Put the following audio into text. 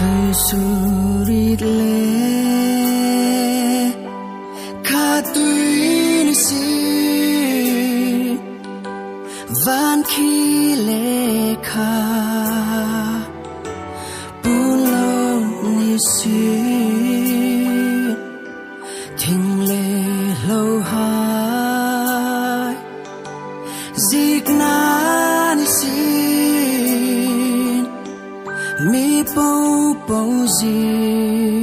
Tôi surit le khát tôi ni si van khi le kha bulo ni si thình le lâu hai zig na ni si mi bầu bầu gì